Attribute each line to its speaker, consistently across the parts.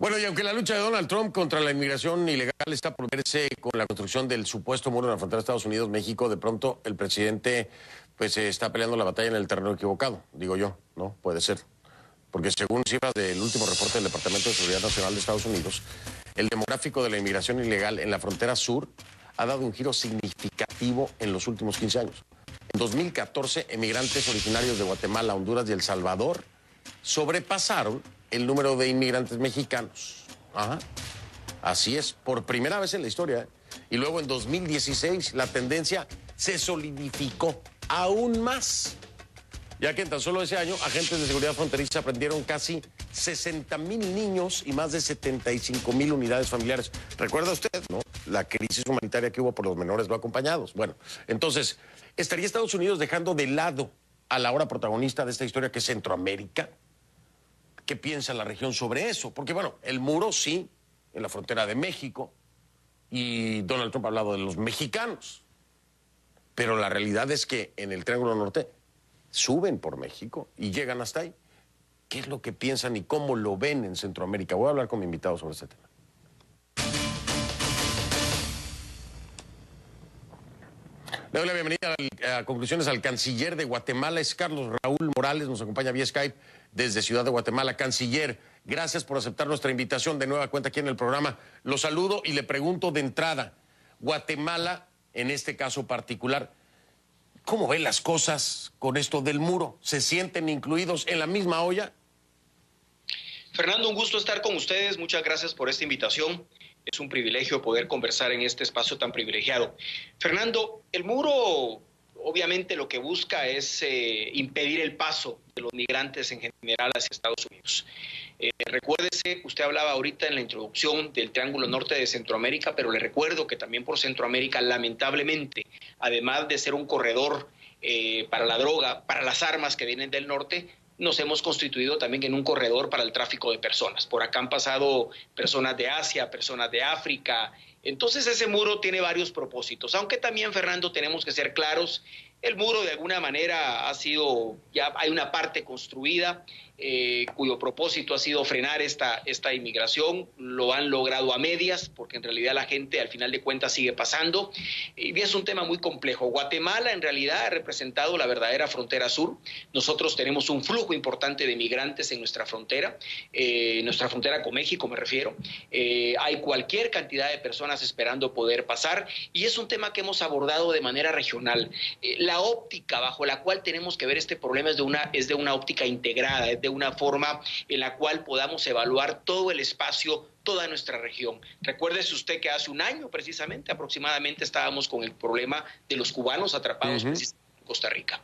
Speaker 1: Bueno, y aunque la lucha de Donald Trump contra la inmigración ilegal está por verse con la construcción del supuesto muro en la frontera de Estados Unidos-México, de pronto el presidente pues está peleando la batalla en el terreno equivocado, digo yo, ¿no? Puede ser. Porque según cifras del último reporte del Departamento de Seguridad Nacional de Estados Unidos, el demográfico de la inmigración ilegal en la frontera sur ha dado un giro significativo en los últimos 15 años. En 2014, emigrantes originarios de Guatemala, Honduras y El Salvador sobrepasaron el número de inmigrantes mexicanos. Ajá. Así es, por primera vez en la historia. Y luego en 2016 la tendencia se solidificó aún más, ya que en tan solo ese año agentes de seguridad fronteriza prendieron casi 60,000 niños y más de 75,000 unidades familiares. ¿Recuerda usted, no? La crisis humanitaria que hubo por los menores no acompañados. Bueno, entonces, ¿estaría Estados Unidos dejando de lado a la ahora protagonista de esta historia, que es Centroamérica? ¿Qué piensa la región sobre eso? Porque, bueno, el muro sí, en la frontera de México, y Donald Trump ha hablado de los mexicanos, pero la realidad es que en el Triángulo Norte suben por México y llegan hasta ahí. ¿Qué es lo que piensan y cómo lo ven en Centroamérica? Voy a hablar con mi invitado sobre este tema. Le doy la bienvenida a Conclusiones al canciller de Guatemala, es Carlos Raúl Morales, nos acompaña vía Skype desde Ciudad de Guatemala. Canciller, gracias por aceptar nuestra invitación de nueva cuenta aquí en el programa. Lo saludo y le pregunto de entrada, Guatemala, en este caso particular, ¿cómo ven las cosas con esto del muro? ¿Se sienten incluidos en la misma olla?
Speaker 2: Fernando, un gusto estar con ustedes. Muchas gracias por esta invitación. Es un privilegio poder conversar en este espacio tan privilegiado. Fernando, el muro obviamente lo que busca es impedir el paso de los migrantes en general hacia Estados Unidos. Recuérdese, usted hablaba ahorita en la introducción del Triángulo Norte de Centroamérica, pero le recuerdo que también por Centroamérica, lamentablemente, además de ser un corredor para la droga, para las armas que vienen del norte, nos hemos constituido también en un corredor para el tráfico de personas. Por acá han pasado personas de Asia, personas de África. Entonces ese muro tiene varios propósitos, aunque también, Fernando, tenemos que ser claros, el muro de alguna manera ya hay una parte construida cuyo propósito ha sido frenar esta inmigración. Lo han logrado a medias, porque en realidad la gente al final de cuentas sigue pasando, y es un tema muy complejo. Guatemala en realidad ha representado la verdadera frontera sur. Nosotros tenemos un flujo importante de migrantes en nuestra frontera con México me refiero. Hay cualquier cantidad de personas esperando poder pasar, y es un tema que hemos abordado de manera regional. La óptica bajo la cual tenemos que ver este problema es de una óptica integrada, es de una forma en la cual podamos evaluar todo el espacio, toda nuestra región. Recuérdese usted que hace un año precisamente, aproximadamente, estábamos con el problema de los cubanos atrapados precisamente en Costa Rica.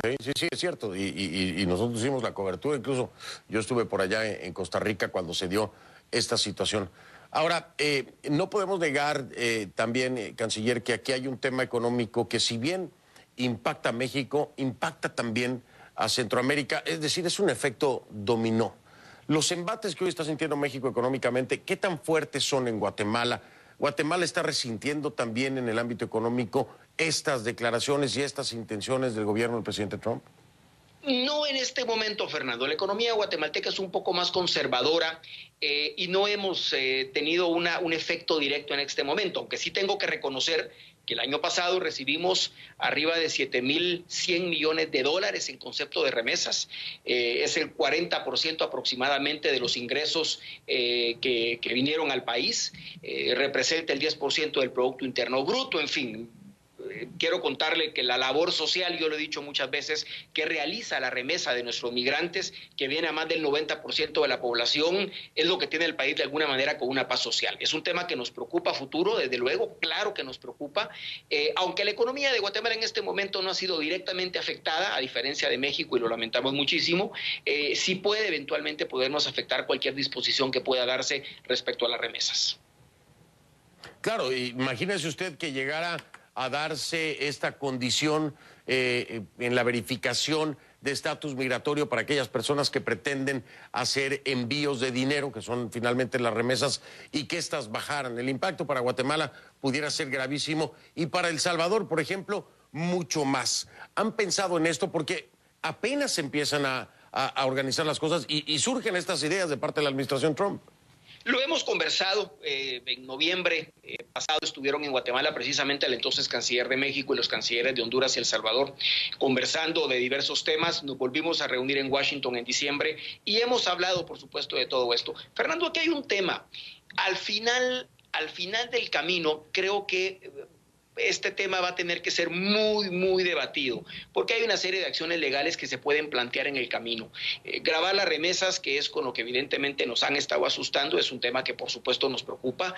Speaker 1: Sí, es cierto. Y nosotros hicimos la cobertura, incluso yo estuve por allá en Costa Rica cuando se dio esta situación. Ahora, no podemos negar también, canciller, que aquí hay un tema económico que, si bien impacta a México, impacta también a Centroamérica, es decir, es un efecto dominó. Los embates que hoy está sintiendo México económicamente, ¿qué tan fuertes son en Guatemala? ¿Guatemala está resintiendo también en el ámbito económico estas declaraciones y estas intenciones del gobierno del presidente Trump?
Speaker 2: No en este momento, Fernando. La economía guatemalteca es un poco más conservadora y no hemos tenido un efecto directo en este momento, aunque sí tengo que reconocer que el año pasado recibimos arriba de 7,100 millones de dólares en concepto de remesas. Es el 40% aproximadamente de los ingresos que vinieron al país. Representa el 10% del Producto Interno Bruto, en fin. Quiero contarle que la labor social, yo lo he dicho muchas veces, que realiza la remesa de nuestros migrantes, que viene a más del 90% de la población, es lo que tiene el país de alguna manera con una paz social. Es un tema que nos preocupa a futuro, desde luego, claro que nos preocupa, aunque la economía de Guatemala en este momento no ha sido directamente afectada, a diferencia de México, y lo lamentamos muchísimo, sí puede eventualmente podernos afectar cualquier disposición que pueda darse respecto a las remesas.
Speaker 1: Claro, imagínese usted que llegara a darse esta condición en la verificación de estatus migratorio para aquellas personas que pretenden hacer envíos de dinero, que son finalmente las remesas, y que éstas bajaran. El impacto para Guatemala pudiera ser gravísimo, y para El Salvador, por ejemplo, mucho más. ¿Han pensado en esto? Porque apenas empiezan a a organizar las cosas y surgen estas ideas de parte de la administración Trump.
Speaker 2: Lo hemos conversado. En noviembre pasado estuvieron en Guatemala precisamente el entonces canciller de México y los cancilleres de Honduras y El Salvador conversando de diversos temas. Nos volvimos a reunir en Washington en diciembre y hemos hablado, por supuesto, de todo esto. Fernando, aquí hay un tema. Al final del camino, creo que este tema va a tener que ser muy debatido, porque hay una serie de acciones legales que se pueden plantear en el camino. Grabar las remesas, que es con lo que evidentemente nos han estado asustando, es un tema que por supuesto nos preocupa,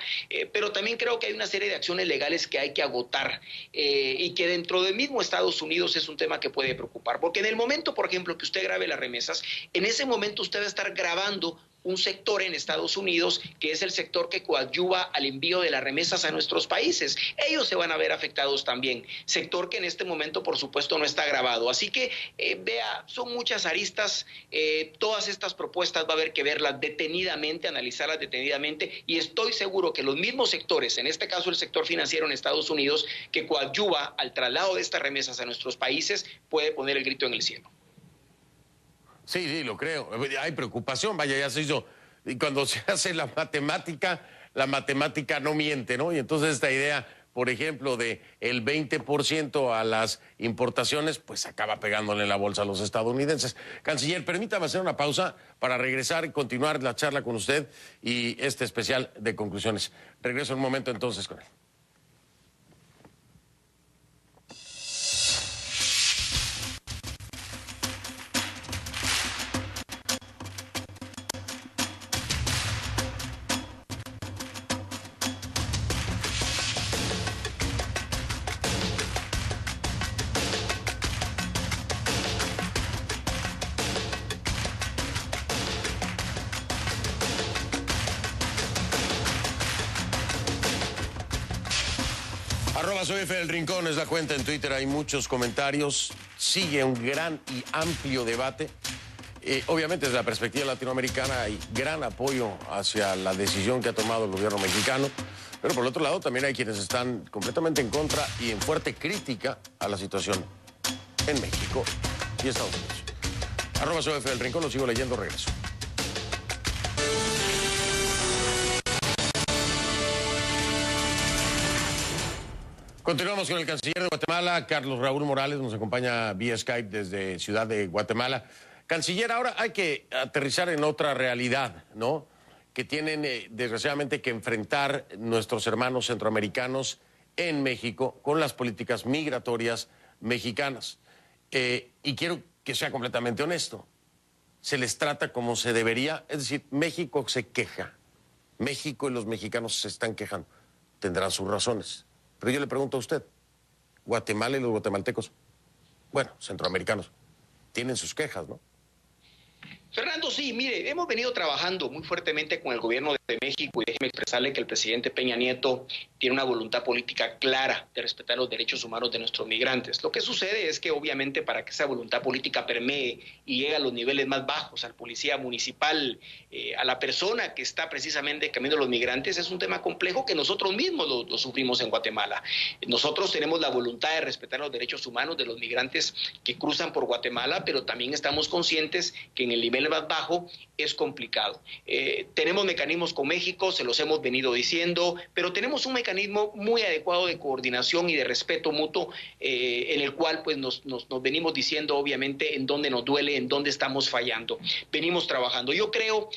Speaker 2: pero también creo que hay una serie de acciones legales que hay que agotar y que dentro del mismo Estados Unidos es un tema que puede preocupar, porque en el momento, por ejemplo, que usted grabe las remesas, en ese momento usted va a estar grabando un sector en Estados Unidos que es el sector que coadyuva al envío de las remesas a nuestros países. Ellos se van a ver afectados también, sector que en este momento por supuesto no está grabado. Así que vea, son muchas aristas, todas estas propuestas va a haber que verlas detenidamente, analizarlas detenidamente, y estoy seguro que los mismos sectores, en este caso el sector financiero en Estados Unidos, que coadyuva al traslado de estas remesas a nuestros países, puede poner el grito en el cielo.
Speaker 1: Sí, lo creo. Hay preocupación, vaya, ya se hizo. Y cuando se hace la matemática no miente, ¿no? Y entonces esta idea, por ejemplo, de el 20% a las importaciones, pues acaba pegándole en la bolsa a los estadounidenses. Canciller, permítame hacer una pausa para regresar y continuar la charla con usted y este especial de conclusiones. Regreso en un momento entonces con él. Soy F del Rincón, es la cuenta en Twitter, hay muchos comentarios, sigue un gran y amplio debate. Obviamente desde la perspectiva latinoamericana hay gran apoyo hacia la decisión que ha tomado el gobierno mexicano, pero por el otro lado también hay quienes están completamente en contra y en fuerte crítica a la situación en México y Estados Unidos. Soy F del Rincón, lo sigo leyendo, regreso. Continuamos con el canciller de Guatemala, Carlos Raúl Morales, nos acompaña vía Skype desde Ciudad de Guatemala. Canciller, ahora hay que aterrizar en otra realidad, ¿no? Que tienen desgraciadamente que enfrentar nuestros hermanos centroamericanos en México con las políticas migratorias mexicanas. Y quiero que sea completamente honesto. Se les trata como se debería, es decir, México se queja. México y los mexicanos se están quejando. Tendrán sus razones. Pero yo le pregunto a usted, Guatemala y los guatemaltecos, bueno, centroamericanos, tienen sus quejas, ¿no?
Speaker 2: Fernando, sí, mire, hemos venido trabajando muy fuertemente con el gobierno de México y déjeme expresarle que el presidente Peña Nieto tiene una voluntad política clara de respetar los derechos humanos de nuestros migrantes. Lo que sucede es que obviamente para que esa voluntad política permee y llegue a los niveles más bajos, al policía municipal, a la persona que está precisamente caminando los migrantes, es un tema complejo que nosotros mismos lo sufrimos en Guatemala. Nosotros tenemos la voluntad de respetar los derechos humanos de los migrantes que cruzan por Guatemala, pero también estamos conscientes que en el nivel más bajo es complicado. Tenemos mecanismos con México, se los hemos venido diciendo, pero tenemos un mecanismo muy adecuado de coordinación y de respeto mutuo en el cual pues nos venimos diciendo obviamente en dónde nos duele, en dónde estamos fallando. Venimos trabajando. Yo creo,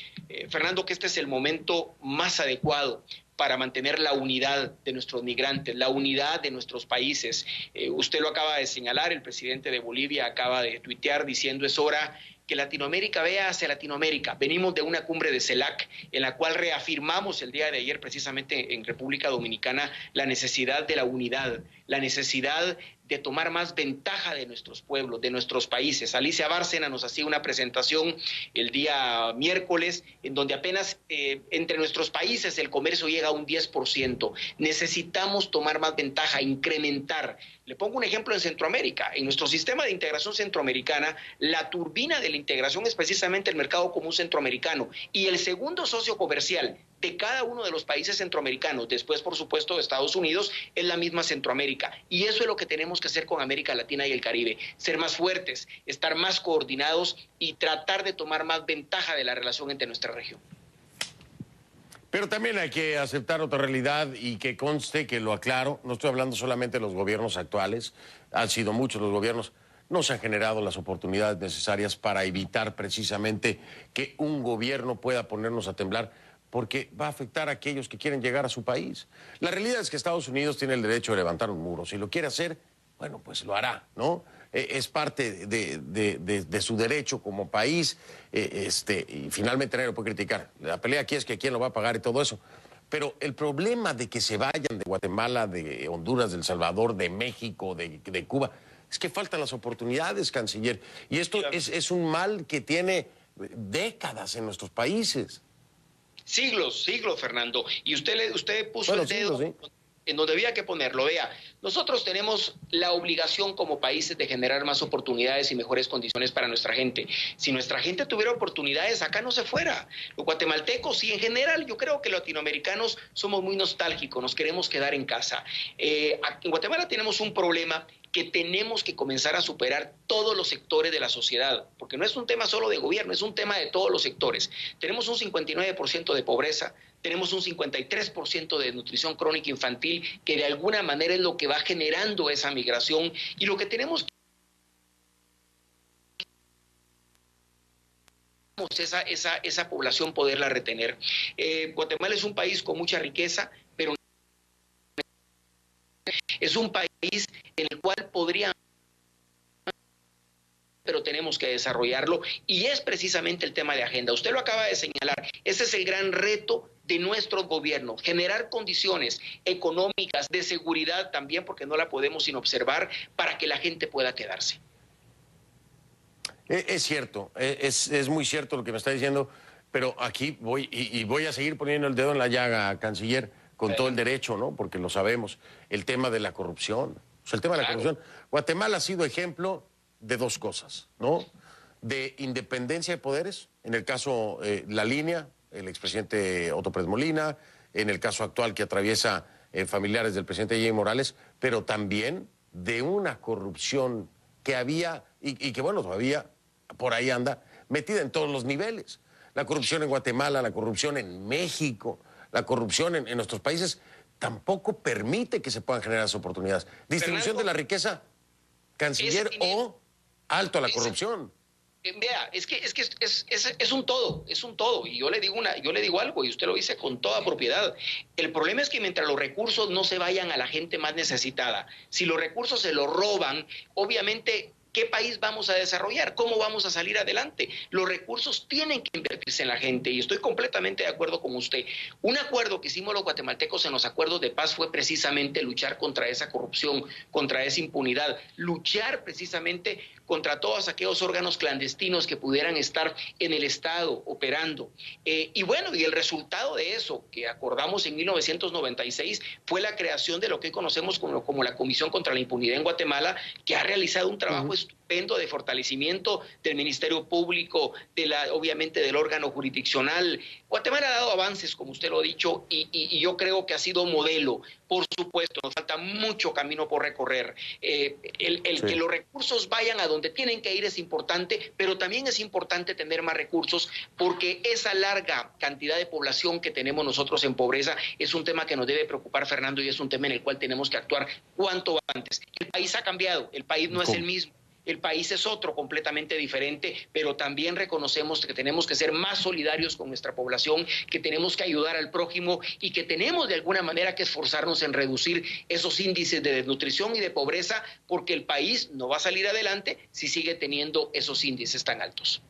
Speaker 2: Fernando, que este es el momento más adecuado para mantener la unidad de nuestros migrantes, la unidad de nuestros países. Usted lo acaba de señalar, el presidente de Bolivia acaba de tuitear diciendo es hora que Latinoamérica vea hacia Latinoamérica. Venimos de una cumbre de CELAC en la cual reafirmamos el día de ayer precisamente en República Dominicana la necesidad de la unidad, la necesidad de tomar más ventaja de nuestros pueblos, de nuestros países. Alicia Bárcena nos hacía una presentación el día miércoles en donde apenas entre nuestros países el comercio llega a un 10%. Necesitamos tomar más ventaja, incrementar. Le pongo un ejemplo en Centroamérica. En nuestro sistema de integración centroamericana, la turbina de la integración es precisamente el mercado común centroamericano y el segundo socio comercial de cada uno de los países centroamericanos, después por supuesto de Estados Unidos, es la misma Centroamérica. Y eso es lo que tenemos que hacer con América Latina y el Caribe, ser más fuertes, estar más coordinados y tratar de tomar más ventaja de la relación entre nuestra región.
Speaker 1: Pero también hay que aceptar otra realidad y que conste que lo aclaro, no estoy hablando solamente de los gobiernos actuales, han sido muchos los gobiernos, no se han generado las oportunidades necesarias para evitar precisamente que un gobierno pueda ponernos a temblar, porque va a afectar a aquellos que quieren llegar a su país. La realidad es que Estados Unidos tiene el derecho de levantar un muro, si lo quiere hacer, bueno, pues lo hará, ¿no? Es parte de su derecho como país, y finalmente nadie lo puede criticar. La pelea aquí es que quién lo va a pagar y todo eso. Pero el problema de que se vayan de Guatemala, de Honduras, de El Salvador, de México, de Cuba, es que faltan las oportunidades, canciller. Y esto es un mal que tiene décadas en nuestros países.
Speaker 2: Siglos, Fernando. Y usted puso el dedo
Speaker 1: siglos, ¿sí?
Speaker 2: En donde había que ponerlo. Vea, nosotros tenemos la obligación como países de generar más oportunidades y mejores condiciones para nuestra gente. Si nuestra gente tuviera oportunidades, acá no se fuera. Los guatemaltecos y en general yo creo que los latinoamericanos somos muy nostálgicos, nos queremos quedar en casa. En Guatemala tenemos un problema que tenemos que comenzar a superar todos los sectores de la sociedad, porque no es un tema solo de gobierno, es un tema de todos los sectores. Tenemos un 59% de pobreza, tenemos un 53% de desnutrición crónica infantil, que de alguna manera es lo que va generando esa migración, y lo que tenemos esa población poderla retener. Guatemala es un país con mucha riqueza, pero es un país en el cual podrían, pero tenemos que desarrollarlo, y es precisamente el tema de agenda. Usted lo acaba de señalar, ese es el gran reto de nuestros gobiernos, generar condiciones económicas, de seguridad también, porque no la podemos sin observar, para que la gente pueda quedarse.
Speaker 1: Es cierto, es muy cierto lo que me está diciendo, pero aquí voy a seguir poniendo el dedo en la llaga, canciller, con todo el derecho, ¿no? Porque lo sabemos, el tema de la corrupción. O sea, el tema de la corrupción. Guatemala ha sido ejemplo de dos cosas, ¿no? De independencia de poderes, en el caso La Línea, el expresidente Otto Pérez Molina, en el caso actual que atraviesa familiares del presidente Evo Morales, pero también de una corrupción que había y que, bueno, todavía por ahí anda, metida en todos los niveles. La corrupción en Guatemala, la corrupción en México, la corrupción en nuestros países tampoco permite que se puedan generar esas oportunidades. Distribución de la riqueza, canciller, o alto a la corrupción.
Speaker 2: Vea, es un todo, y yo le digo algo, y usted lo dice con toda propiedad. El problema es que mientras los recursos no se vayan a la gente más necesitada, si los recursos se los roban, obviamente, ¿qué país vamos a desarrollar? ¿Cómo vamos a salir adelante? Los recursos tienen que invertirse en la gente, y estoy completamente de acuerdo con usted. Un acuerdo que hicimos los guatemaltecos en los acuerdos de paz fue precisamente luchar contra esa corrupción, contra esa impunidad, luchar precisamente contra todos aquellos órganos clandestinos que pudieran estar en el Estado operando. Y bueno, y el resultado de eso, que acordamos en 1996, fue la creación de lo que hoy conocemos como la Comisión contra la Impunidad en Guatemala, que ha realizado un trabajo estupendo de fortalecimiento del Ministerio Público, obviamente del órgano jurisdiccional. Guatemala ha dado avances, como usted lo ha dicho, y yo creo que ha sido modelo. Por supuesto, nos falta mucho camino por recorrer. Que los recursos vayan a donde tienen que ir es importante, pero también es importante tener más recursos, porque esa larga cantidad de población que tenemos nosotros en pobreza es un tema que nos debe preocupar, Fernando, y es un tema en el cual tenemos que actuar cuanto antes. El país ha cambiado, el país no es el mismo. El país es otro completamente diferente, pero también reconocemos que tenemos que ser más solidarios con nuestra población, que tenemos que ayudar al prójimo y que tenemos de alguna manera que esforzarnos en reducir esos índices de desnutrición y de pobreza, porque el país no va a salir adelante si sigue teniendo esos índices tan altos.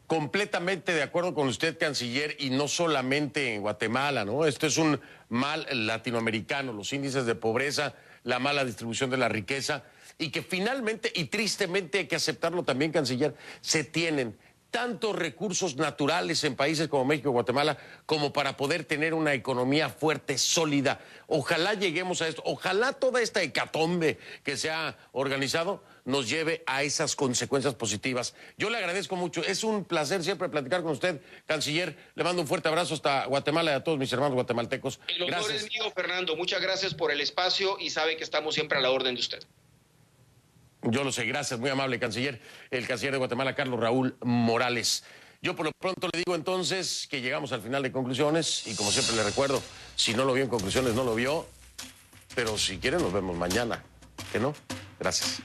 Speaker 1: Completamente de acuerdo con usted, canciller, y no solamente en Guatemala, ¿no? Esto es un mal latinoamericano, los índices de pobreza, la mala distribución de la riqueza, y que finalmente, y tristemente hay que aceptarlo también, canciller, se tienen tantos recursos naturales en países como México y Guatemala como para poder tener una economía fuerte, sólida. Ojalá lleguemos a esto, ojalá toda esta hecatombe que se ha organizado nos lleve a esas consecuencias positivas. Yo le agradezco mucho, es un placer siempre platicar con usted, canciller. Le mando un fuerte abrazo hasta Guatemala y a todos mis hermanos guatemaltecos.
Speaker 2: El honor es mío, Fernando. Muchas gracias por el espacio y sabe que estamos siempre a la orden de usted.
Speaker 1: Yo lo sé, gracias, muy amable canciller, el canciller de Guatemala, Carlos Raúl Morales. Yo por lo pronto le digo entonces que llegamos al final de conclusiones y como siempre le recuerdo, si no lo vio en conclusiones, no lo vio, pero si quiere nos vemos mañana, ¿que no? Gracias.